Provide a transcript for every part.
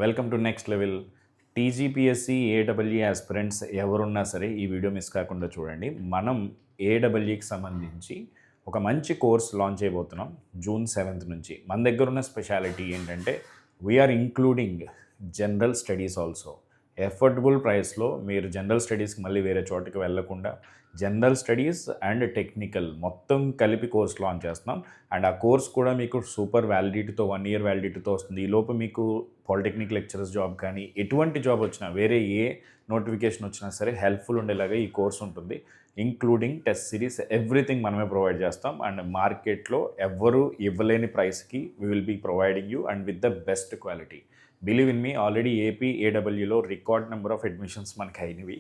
Welcome to next level. TGPSC AW aspirants ఎవరున్నా సరే ఈ వీడియో మిస్ కాకుండా చూడండి. మనం ఏడబ్ల్యూకి సంబంధించి ఒక మంచి కోర్స్ లాంచ్ చేయబోతున్నాం జూన్ 7th నుంచి. మన దగ్గర ఉన్న స్పెషాలిటీ ఏంటంటే we are including general studies also. Affordable ప్రైస్లో మీరు జనరల్ స్టడీస్కి మళ్ళీ వేరే చోటుకి వెళ్ళకుండా జనరల్ స్టడీస్ అండ్ టెక్నికల్ మొత్తం కలిపి కోర్స్ లాంచ్ చేస్తున్నాం. అండ్ ఆ కోర్స్ కూడా మీకు సూపర్ వ్యాలిడిటీతో 1 year వ్యాలిడిటీతో వస్తుంది. ఈ లోపు మీకు పాలిటెక్నిక్ లెక్చరర్స్ జాబ్ కానీ ఎటువంటి జాబ్ వచ్చినా వేరే ఏ నోటిఫికేషన్ వచ్చినా సరే హెల్ప్ఫుల్ ఉండేలాగా ఈ కోర్స్ ఉంటుంది. ఇంక్లూడింగ్ టెస్ట్ సిరీస్ ఎవ్రీథింగ్ మనమే ప్రొవైడ్ చేస్తాం. అండ్ మార్కెట్లో ఎవ్వరూ ఇవ్వలేని ప్రైస్కి we will be providing you and with the best quality. Believe in me, already AP ఏడబ్ల్యూలో రికార్డ్ నెంబర్ ఆఫ్ అడ్మిషన్స్ మనకి అయినవి.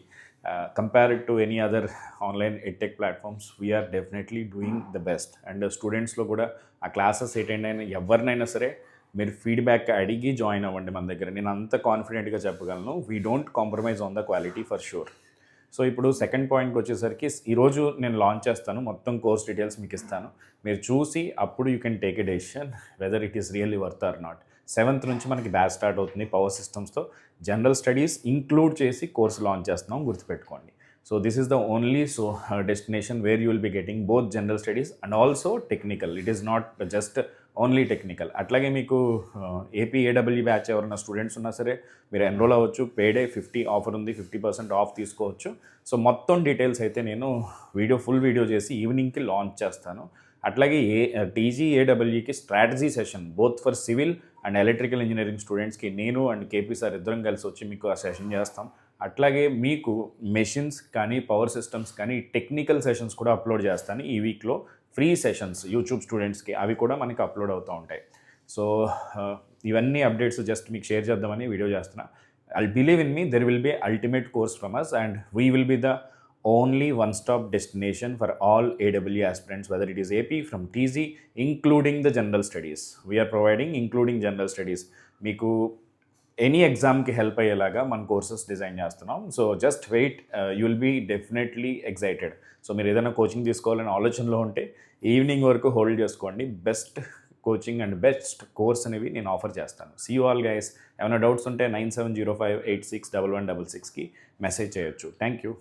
Compared to any other online edtech platforms we are definitely doing the best. And స్టూడెంట్స్లో కూడా ఆ classes attend అయిన ఎవరినైనా సరే మీరు ఫీడ్బ్యాక్ అడిగి జాయిన్ అవ్వండి మన దగ్గర. నేను అంత కాన్ఫిడెంట్గా చెప్పగలను. We don't compromise on the quality for sure. So ఇప్పుడు సెకండ్ పాయింట్కి వచ్చేసరికి ఈరోజు నేను లాంచ్ చేస్తాను, మొత్తం కోర్స్ డీటెయిల్స్ మీకు ఇస్తాను. మీరు చూసి అప్పుడు you can take a decision whether it is really worth or not. 7th నుంచి మనకి బ్యాచ్ స్టార్ట్ అవుతుంది పవర్ సిస్టమ్స్తో. జనరల్ స్టడీస్ ఇంక్లూడ్ చేసి కోర్స్ లాంచ్ చేస్తున్నాం, గుర్తుపెట్టుకోండి. So this is the only destination where you will be getting both general studies and also technical. It is not just only technical. అట్లాగే మీకు AP AW batch ఎవరైనా students ఉన్నా సరే మీరు enrol అవ్వచ్చు. పేడే 50 ఆఫర్ ఉంది, 50% ఆఫ్ తీసుకోవచ్చు. సో మొత్తం డీటెయిల్స్ అయితే నేను ఫుల్ వీడియో చేసి ఈవినింగ్కి లాంచ్ చేస్తాను. అట్లాగే ఏడబ్ల్యూకి strategy session both for civil and electrical engineering స్టూడెంట్స్కి నేను అండ్ కేపీ సార్ ఇద్దరం కలిసి వచ్చి మీకు ఆ సెషన్ చేస్తాం. అట్లాగే మీకు మెషిన్స్ కానీ పవర్ సిస్టమ్స్ కానీ టెక్నికల్ సెషన్స్ కూడా అప్లోడ్ చేస్తాను ఈ వీక్లో. ఫ్రీ సెషన్స్ యూట్యూబ్ స్టూడెంట్స్కి అవి కూడా మనకి అప్లోడ్ అవుతూ ఉంటాయి. సో ఇవన్నీ అప్డేట్స్ జస్ట్ మీకు షేర్ చేద్దామని వీడియో చేస్తున్నా. I believe in me, there will be ultimate course from us and we will be the only one-stop destination for all AW aspirants, whether it is AP from TZ, including the general studies. We are providing including general studies. మీకు any ఎగ్జామ్కి help అయ్యేలాగా మన courses design చేస్తున్నాం. So just wait, you will be definitely excited. So మీరు ఏదైనా coaching తీసుకోవాలని ఆలోచనలో ఉంటే ఈవినింగ్ వరకు హోల్డ్ చేసుకోండి. Best coaching and best course అనేవి నేను ఆఫర్ చేస్తాను. See you all guys. ఏమైనా డౌట్స్ ఉంటే 9705861166కి మెసేజ్ చేయొచ్చు. Thank you.